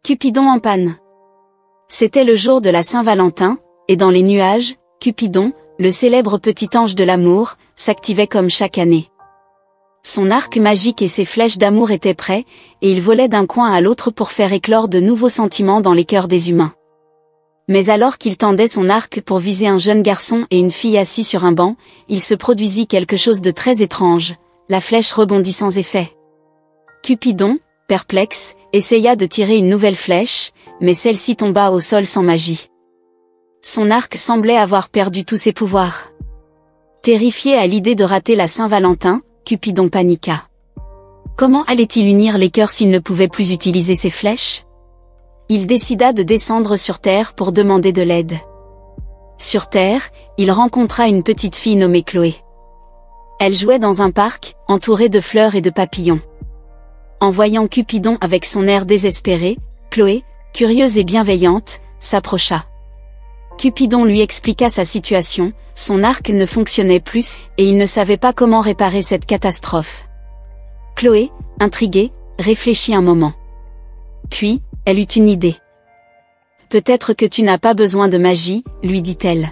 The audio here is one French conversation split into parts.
Cupidon en panne. C'était le jour de la Saint-Valentin, et dans les nuages, Cupidon, le célèbre petit ange de l'amour, s'activait comme chaque année. Son arc magique et ses flèches d'amour étaient prêts, et il volait d'un coin à l'autre pour faire éclore de nouveaux sentiments dans les cœurs des humains. Mais alors qu'il tendait son arc pour viser un jeune garçon et une fille assis sur un banc, il se produisit quelque chose de très étrange, la flèche rebondit sans effet. Cupidon, perplexe, essaya de tirer une nouvelle flèche, mais celle-ci tomba au sol sans magie. Son arc semblait avoir perdu tous ses pouvoirs. Terrifié à l'idée de rater la Saint-Valentin, Cupidon paniqua. Comment allait-il unir les cœurs s'il ne pouvait plus utiliser ses flèches? Il décida de descendre sur Terre pour demander de l'aide. Sur Terre, il rencontra une petite fille nommée Chloé. Elle jouait dans un parc, entourée de fleurs et de papillons. En voyant Cupidon avec son air désespéré, Chloé, curieuse et bienveillante, s'approcha. Cupidon lui expliqua sa situation, son arc ne fonctionnait plus, et il ne savait pas comment réparer cette catastrophe. Chloé, intriguée, réfléchit un moment. Puis, elle eut une idée. « Peut-être que tu n'as pas besoin de magie, » lui dit-elle.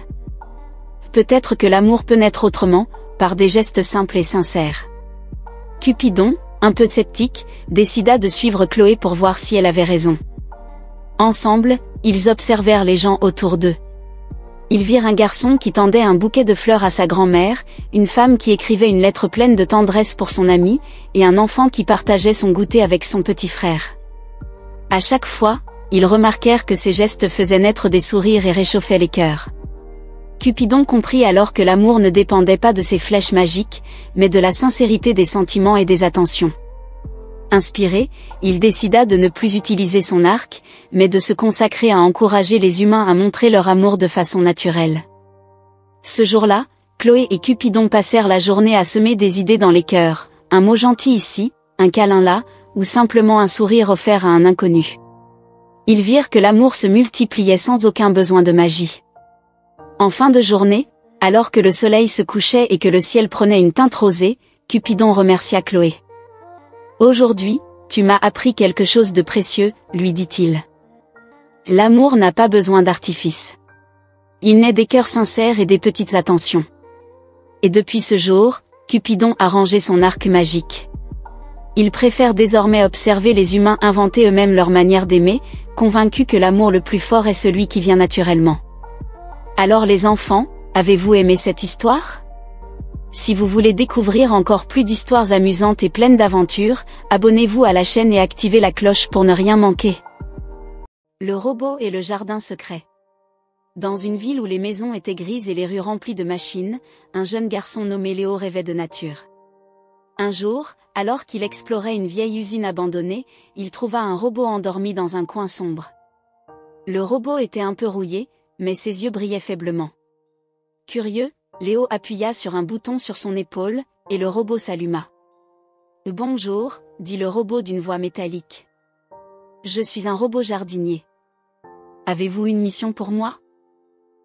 « Peut-être que l'amour peut naître autrement, par des gestes simples et sincères. » Cupidon, un peu sceptique, décida de suivre Chloé pour voir si elle avait raison. Ensemble, ils observèrent les gens autour d'eux. Ils virent un garçon qui tendait un bouquet de fleurs à sa grand-mère, une femme qui écrivait une lettre pleine de tendresse pour son ami, et un enfant qui partageait son goûter avec son petit frère. À chaque fois, ils remarquèrent que ces gestes faisaient naître des sourires et réchauffaient les cœurs. Cupidon comprit alors que l'amour ne dépendait pas de ses flèches magiques, mais de la sincérité des sentiments et des attentions. Inspiré, il décida de ne plus utiliser son arc, mais de se consacrer à encourager les humains à montrer leur amour de façon naturelle. Ce jour-là, Chloé et Cupidon passèrent la journée à semer des idées dans les cœurs, un mot gentil ici, un câlin là, ou simplement un sourire offert à un inconnu. Ils virent que l'amour se multipliait sans aucun besoin de magie. En fin de journée, alors que le soleil se couchait et que le ciel prenait une teinte rosée, Cupidon remercia Chloé. « Aujourd'hui, tu m'as appris quelque chose de précieux, » lui dit-il. « L'amour n'a pas besoin d'artifice. Il naît des cœurs sincères et des petites attentions. » Et depuis ce jour, Cupidon a rangé son arc magique. Il préfère désormais observer les humains inventer eux-mêmes leur manière d'aimer, convaincu que l'amour le plus fort est celui qui vient naturellement. Alors les enfants, avez-vous aimé cette histoire? Si vous voulez découvrir encore plus d'histoires amusantes et pleines d'aventures, abonnez-vous à la chaîne et activez la cloche pour ne rien manquer. Le robot et le jardin secret. Dans une ville où les maisons étaient grises et les rues remplies de machines, un jeune garçon nommé Léo rêvait de nature. Un jour, alors qu'il explorait une vieille usine abandonnée, il trouva un robot endormi dans un coin sombre. Le robot était un peu rouillé, mais ses yeux brillaient faiblement. Curieux, Léo appuya sur un bouton sur son épaule, et le robot s'alluma. « Bonjour, » dit le robot d'une voix métallique. « Je suis un robot jardinier. Avez-vous une mission pour moi ?»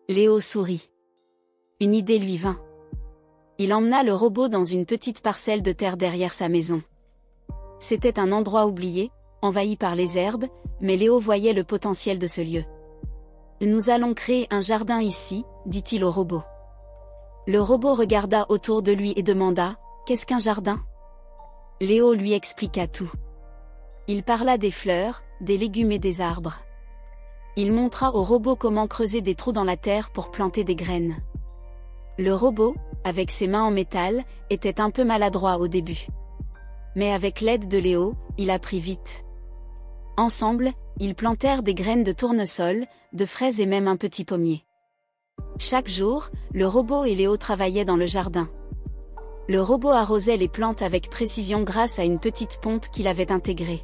Léo sourit. Une idée lui vint. Il emmena le robot dans une petite parcelle de terre derrière sa maison. C'était un endroit oublié, envahi par les herbes, mais Léo voyait le potentiel de ce lieu. « Nous allons créer un jardin ici, » dit-il au robot. Le robot regarda autour de lui et demanda « Qu'est-ce qu'un jardin ?» Léo lui expliqua tout. Il parla des fleurs, des légumes et des arbres. Il montra au robot comment creuser des trous dans la terre pour planter des graines. Le robot, avec ses mains en métal, était un peu maladroit au début. Mais avec l'aide de Léo, il apprit vite. Ensemble, ils plantèrent des graines de tournesol, de fraises et même un petit pommier. Chaque jour, le robot et Léo travaillaient dans le jardin. Le robot arrosait les plantes avec précision grâce à une petite pompe qu'il avait intégrée.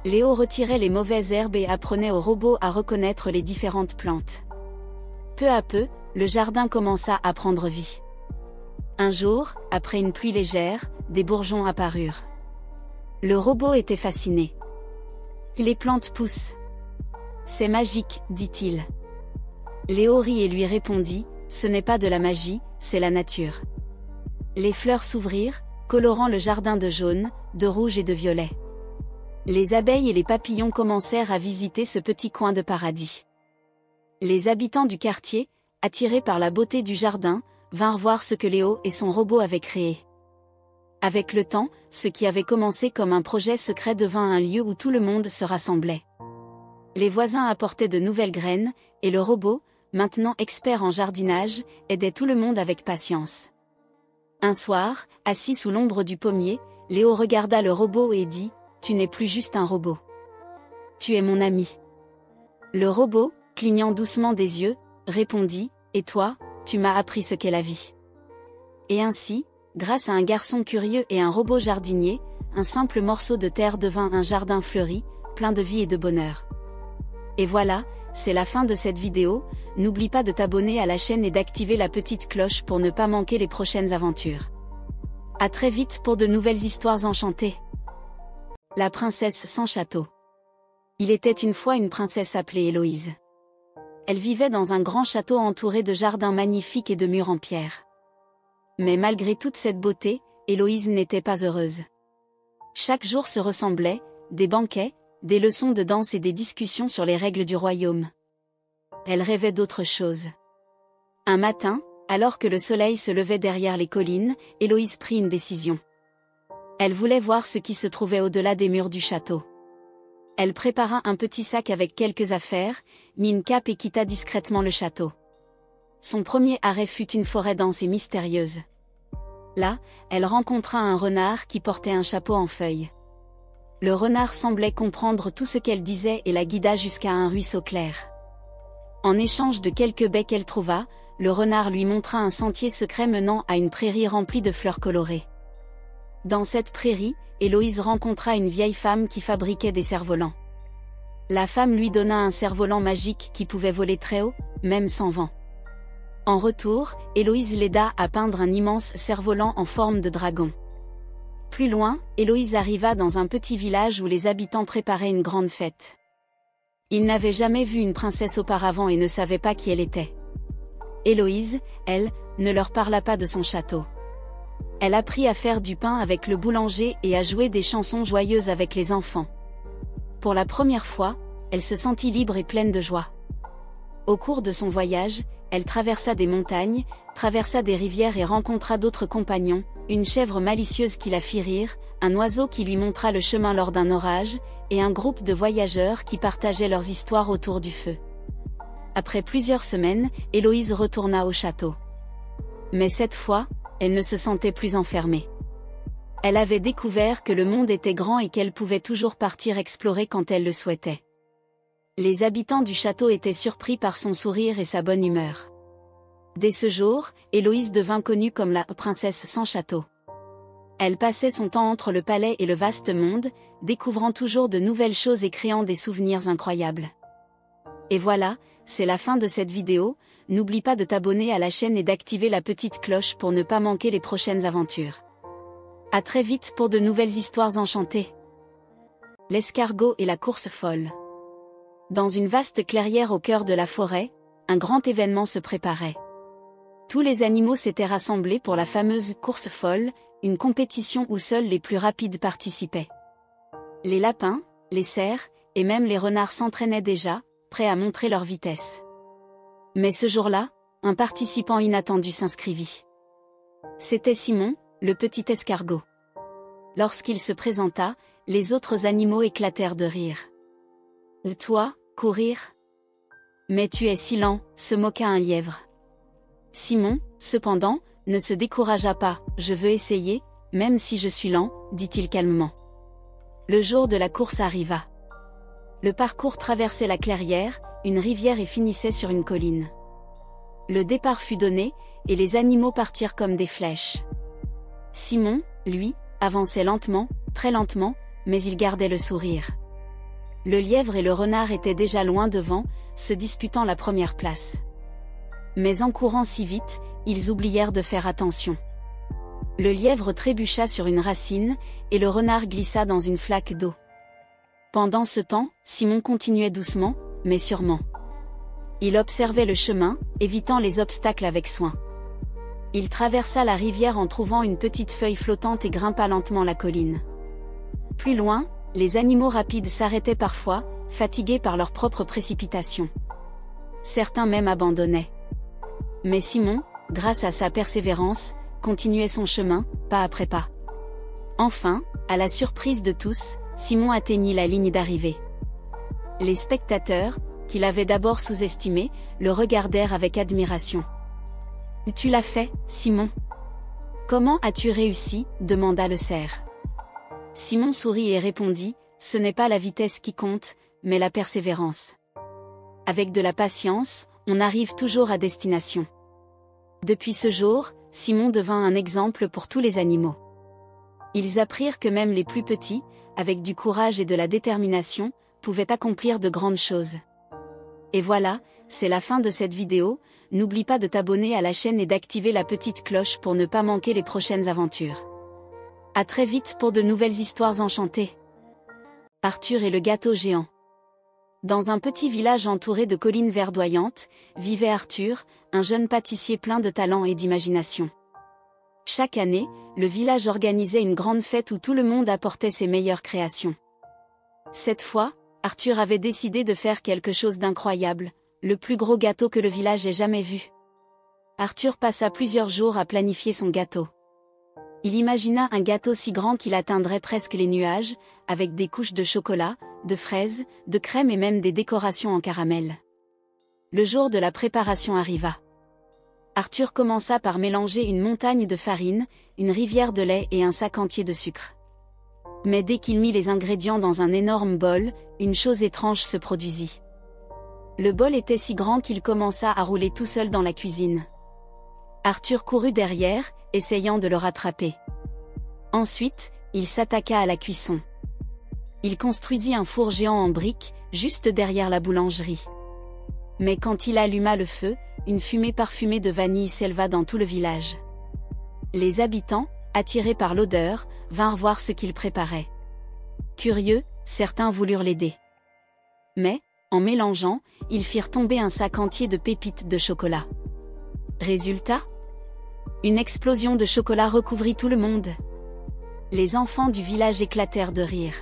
Léo retirait les mauvaises herbes et apprenait au robot à reconnaître les différentes plantes. Peu à peu, le jardin commença à prendre vie. Un jour, après une pluie légère, des bourgeons apparurent. Le robot était fasciné. « Les plantes poussent. C'est magique, dit-il. » Léo rit et lui répondit, « Ce n'est pas de la magie, c'est la nature. » Les fleurs s'ouvrirent, colorant le jardin de jaune, de rouge et de violet. Les abeilles et les papillons commencèrent à visiter ce petit coin de paradis. Les habitants du quartier, attirés par la beauté du jardin, vinrent voir ce que Léo et son robot avaient créé. Avec le temps, ce qui avait commencé comme un projet secret devint un lieu où tout le monde se rassemblait. Les voisins apportaient de nouvelles graines, et le robot, maintenant expert en jardinage, aidait tout le monde avec patience. Un soir, assis sous l'ombre du pommier, Léo regarda le robot et dit « Tu n'es plus juste un robot. Tu es mon ami. » Le robot, clignant doucement des yeux, répondit « Et toi, tu m'as appris ce qu'est la vie. » Et ainsi, grâce à un garçon curieux et un robot jardinier, un simple morceau de terre devint un jardin fleuri, plein de vie et de bonheur. Et voilà, c'est la fin de cette vidéo. N'oublie pas de t'abonner à la chaîne et d'activer la petite cloche pour ne pas manquer les prochaines aventures. À très vite pour de nouvelles histoires enchantées. La princesse sans château. Il était une fois une princesse appelée Héloïse. Elle vivait dans un grand château entouré de jardins magnifiques et de murs en pierre. Mais malgré toute cette beauté, Héloïse n'était pas heureuse. Chaque jour se ressemblait, des banquets, des leçons de danse et des discussions sur les règles du royaume. Elle rêvait d'autre chose. Un matin, alors que le soleil se levait derrière les collines, Héloïse prit une décision. Elle voulait voir ce qui se trouvait au-delà des murs du château. Elle prépara un petit sac avec quelques affaires, mit une cape et quitta discrètement le château. Son premier arrêt fut une forêt dense et mystérieuse. Là, elle rencontra un renard qui portait un chapeau en feuilles. Le renard semblait comprendre tout ce qu'elle disait et la guida jusqu'à un ruisseau clair. En échange de quelques baies qu'elle trouva, le renard lui montra un sentier secret menant à une prairie remplie de fleurs colorées. Dans cette prairie, Héloïse rencontra une vieille femme qui fabriquait des cerfs-volants. La femme lui donna un cerf-volant magique qui pouvait voler très haut, même sans vent. En retour, Héloïse l'aida à peindre un immense cerf-volant en forme de dragon. Plus loin, Héloïse arriva dans un petit village où les habitants préparaient une grande fête. Ils n'avaient jamais vu une princesse auparavant et ne savaient pas qui elle était. Héloïse, elle, ne leur parla pas de son château. Elle apprit à faire du pain avec le boulanger et à jouer des chansons joyeuses avec les enfants. Pour la première fois, elle se sentit libre et pleine de joie. Au cours de son voyage, elle traversa des montagnes, traversa des rivières et rencontra d'autres compagnons, une chèvre malicieuse qui la fit rire, un oiseau qui lui montra le chemin lors d'un orage, et un groupe de voyageurs qui partageaient leurs histoires autour du feu. Après plusieurs semaines, Héloïse retourna au château. Mais cette fois, elle ne se sentait plus enfermée. Elle avait découvert que le monde était grand et qu'elle pouvait toujours partir explorer quand elle le souhaitait. Les habitants du château étaient surpris par son sourire et sa bonne humeur. Dès ce jour, Héloïse devint connue comme la princesse sans château. Elle passait son temps entre le palais et le vaste monde, découvrant toujours de nouvelles choses et créant des souvenirs incroyables. Et voilà, c'est la fin de cette vidéo. N'oublie pas de t'abonner à la chaîne et d'activer la petite cloche pour ne pas manquer les prochaines aventures. À très vite pour de nouvelles histoires enchantées. L'escargot et la course folle. Dans une vaste clairière au cœur de la forêt, un grand événement se préparait. Tous les animaux s'étaient rassemblés pour la fameuse course folle, une compétition où seuls les plus rapides participaient. Les lapins, les cerfs, et même les renards s'entraînaient déjà, prêts à montrer leur vitesse. Mais ce jour-là, un participant inattendu s'inscrivit. C'était Simon, le petit escargot. Lorsqu'il se présenta, les autres animaux éclatèrent de rire. « Toi, courir ? Mais tu es si lent », se moqua un lièvre. Simon, cependant, ne se découragea pas. « Je veux essayer, même si je suis lent », dit-il calmement. Le jour de la course arriva. Le parcours traversait la clairière, une rivière et finissait sur une colline. Le départ fut donné, et les animaux partirent comme des flèches. Simon, lui, avançait lentement, très lentement, mais il gardait le sourire. Le lièvre et le renard étaient déjà loin devant, se disputant la première place. Mais en courant si vite, ils oublièrent de faire attention. Le lièvre trébucha sur une racine, et le renard glissa dans une flaque d'eau. Pendant ce temps, Simon continuait doucement, mais sûrement. Il observait le chemin, évitant les obstacles avec soin. Il traversa la rivière en trouvant une petite feuille flottante et grimpa lentement la colline. Plus loin, Les animaux rapides s'arrêtaient parfois, fatigués par leur propre précipitation. Certains même abandonnaient. Mais Simon, grâce à sa persévérance, continuait son chemin, pas après pas. Enfin, à la surprise de tous, Simon atteignit la ligne d'arrivée. Les spectateurs, qui l'avaient d'abord sous-estimé, le regardèrent avec admiration. « Tu l'as fait, Simon. Comment as-tu réussi ?» demanda le cerf. Simon sourit et répondit, « Ce n'est pas la vitesse qui compte, mais la persévérance. Avec de la patience, on arrive toujours à destination. » Depuis ce jour, Simon devint un exemple pour tous les animaux. Ils apprirent que même les plus petits, avec du courage et de la détermination, pouvaient accomplir de grandes choses. Et voilà, c'est la fin de cette vidéo. N'oublie pas de t'abonner à la chaîne et d'activer la petite cloche pour ne pas manquer les prochaines aventures. À très vite pour de nouvelles histoires enchantées. Arthur et le gâteau géant. Dans un petit village entouré de collines verdoyantes, vivait Arthur, un jeune pâtissier plein de talent et d'imagination. Chaque année, le village organisait une grande fête où tout le monde apportait ses meilleures créations. Cette fois, Arthur avait décidé de faire quelque chose d'incroyable, le plus gros gâteau que le village ait jamais vu. Arthur passa plusieurs jours à planifier son gâteau. Il imagina un gâteau si grand qu'il atteindrait presque les nuages, avec des couches de chocolat, de fraises, de crème et même des décorations en caramel. Le jour de la préparation arriva. Arthur commença par mélanger une montagne de farine, une rivière de lait et un sac entier de sucre. Mais dès qu'il mit les ingrédients dans un énorme bol, une chose étrange se produisit. Le bol était si grand qu'il commença à rouler tout seul dans la cuisine. Arthur courut derrière, essayant de le rattraper. Ensuite, il s'attaqua à la cuisson. Il construisit un four géant en briques, juste derrière la boulangerie. Mais quand il alluma le feu, une fumée parfumée de vanille s'éleva dans tout le village. Les habitants, attirés par l'odeur, vinrent voir ce qu'il préparait. Curieux, certains voulurent l'aider. Mais, en mélangeant, ils firent tomber un sac entier de pépites de chocolat. Résultat ? Une explosion de chocolat recouvrit tout le monde. Les enfants du village éclatèrent de rire.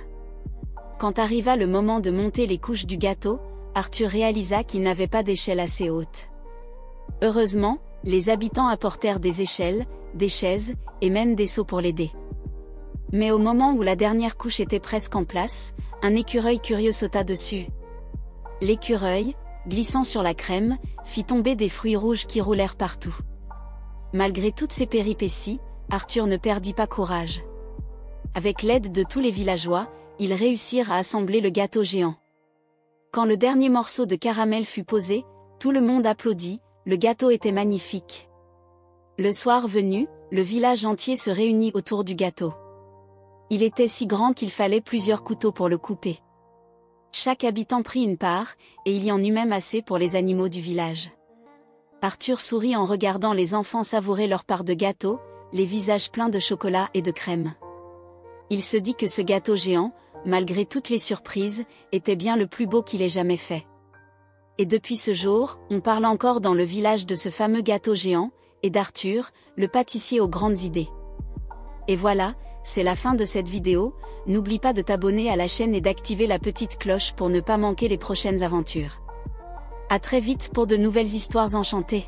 Quand arriva le moment de monter les couches du gâteau, Arthur réalisa qu'il n'avait pas d'échelle assez haute. Heureusement, les habitants apportèrent des échelles, des chaises, et même des seaux pour l'aider. Mais au moment où la dernière couche était presque en place, un écureuil curieux sauta dessus. L'écureuil, glissant sur la crème, fit tomber des fruits rouges qui roulèrent partout. Malgré toutes ces péripéties, Arthur ne perdit pas courage. Avec l'aide de tous les villageois, ils réussirent à assembler le gâteau géant. Quand le dernier morceau de caramel fut posé, tout le monde applaudit, le gâteau était magnifique. Le soir venu, le village entier se réunit autour du gâteau. Il était si grand qu'il fallait plusieurs couteaux pour le couper. Chaque habitant prit une part, et il y en eut même assez pour les animaux du village. Arthur sourit en regardant les enfants savourer leur part de gâteau, les visages pleins de chocolat et de crème. Il se dit que ce gâteau géant, malgré toutes les surprises, était bien le plus beau qu'il ait jamais fait. Et depuis ce jour, on parle encore dans le village de ce fameux gâteau géant, et d'Arthur, le pâtissier aux grandes idées. Et voilà, c'est la fin de cette vidéo. N'oublie pas de t'abonner à la chaîne et d'activer la petite cloche pour ne pas manquer les prochaines aventures. À très vite pour de nouvelles histoires enchantées.